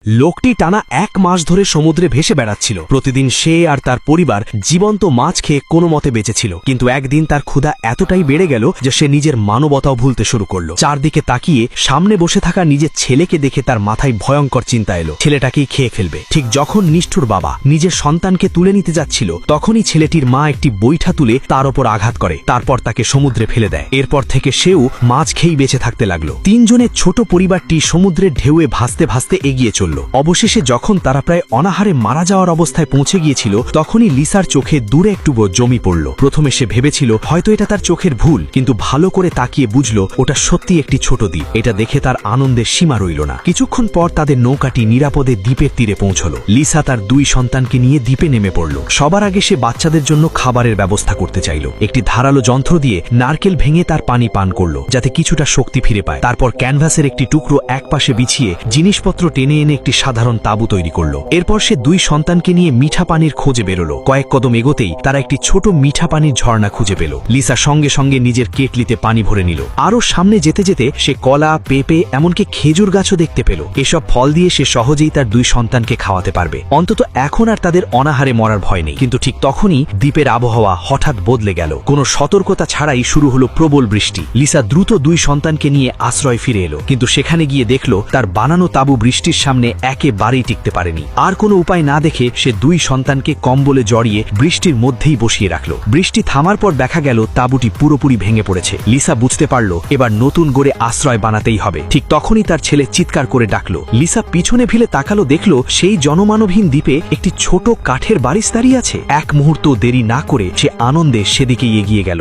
লোকটি টানা 1 মাস ধরে সমুদ্রে ভেসে বেড়াচ্ছিল। প্রতিদিন সে আর তার পরিবার জীবন্ত মাছ খেয়ে কোনো মতে বেঁচেছিল, কিন্তু একদিন তার ক্ষুধা এতটাই বেড়ে গেল যে সে নিজের মানবতাও ভুলতে শুরু করল। চারদিকে তাকিয়ে সামনে বসে থাকা নিজের ছেলেকে দেখে তার মাথায় ভয়ঙ্কর চিন্তা এলো, ছেলেটাকেই খেয়ে ফেলবে। ঠিক যখন নিষ্ঠুর বাবা নিজের সন্তানকে তুলে নিতে যাচ্ছিল, তখনই ছেলেটির মা একটি বৈঠা তুলে তার ওপর আঘাত করে, তারপর তাকে সমুদ্রে ফেলে দেয়। এরপর থেকে সেও মাছ খেয়েই বেঁচে থাকতে লাগলো। তিনজনের ছোট পরিবারটি সমুদ্রের ঢেউয়ে ভাসতে ভাসতে এগিয়ে চলল। অবশেষে যখন তারা প্রায় অনাহারে মারা যাওয়ার অবস্থায় পৌঁছে গিয়েছিল, তখনই লিসার চোখে দূরে একটু জমি পড়ল। প্রথমে সে ভেবেছিল হয়তো এটা তার চোখের ভুল, কিন্তু ভালো করে তাকিয়ে বুঝল ওটা সত্যি একটি ছোট দ্বীপ। এটা দেখে তার আনন্দের সীমা রইল না। কিছুক্ষণ পর তাদের নৌকাটি নিরাপদে দ্বীপের তীরে পৌঁছল। লিসা তার 2 সন্তানকে নিয়ে দ্বীপে নেমে পড়ল। সবার আগে সে বাচ্চাদের জন্য খাবারের ব্যবস্থা করতে চাইল। একটি ধারালো যন্ত্র দিয়ে নারকেল ভেঙে তার পানি পান করল, যাতে কিছুটা শক্তি ফিরে পায়। তারপর ক্যানভাসের একটি টুকরো একপাশে বিছিয়ে জিনিসপত্র টেনে এনে একটি সাধারণ তাঁবু তৈরি করল। এরপর সে 2 সন্তানকে নিয়ে মিঠা পানির খোঁজে বেরোল। কয়েক কদম এগোতেই তারা একটি ছোট মিঠা পানির ঝর্ণা খুঁজে পেল। লিসা সঙ্গে সঙ্গে নিজের কেটলিতে পানি ভরে নিল। আরও সামনে যেতে যেতে সে কলা, পেঁপে, এমনকি খেজুর গাছও দেখতে পেল। এসব ফল দিয়ে সে সহজেই তার 2 সন্তানকে খাওয়াতে পারবে। অন্তত এখন আর তাদের অনাহারে মরার ভয় নেই। কিন্তু ঠিক তখনই দ্বীপের আবহাওয়া হঠাৎ বদলে গেল। কোনো সতর্কতা ছাড়াই শুরু হলো প্রবল বৃষ্টি। লিসা দ্রুত 2 সন্তানকে নিয়ে আশ্রয় ফিরে এলো, কিন্তু সেখানে গিয়ে দেখল তার বানানো তাঁবু বৃষ্টির সামনে একেবারেই টিকতে পারেনি। আর কোনো উপায় না দেখে সে 2 সন্তানকে কম্বলে জড়িয়ে বৃষ্টির মধ্যেই বসিয়ে রাখল। বৃষ্টি থামার পর দেখা গেল তাঁবুটি পুরোপুরি ভেঙে পড়েছে। লিসা বুঝতে পারল এবার নতুন করে আশ্রয় বানাতেই হবে। ঠিক তখনই তার ছেলে চিৎকার করে ডাকল। লিসা পিছনে ফিরে তাকালো, দেখল সেই জনমানবহীন দ্বীপে একটি ছোট কাঠের বাড়ি দাঁড়িয়ে আছে। এক মুহূর্ত দেরি না করে সে আনন্দে সেদিকেই এগিয়ে গেল।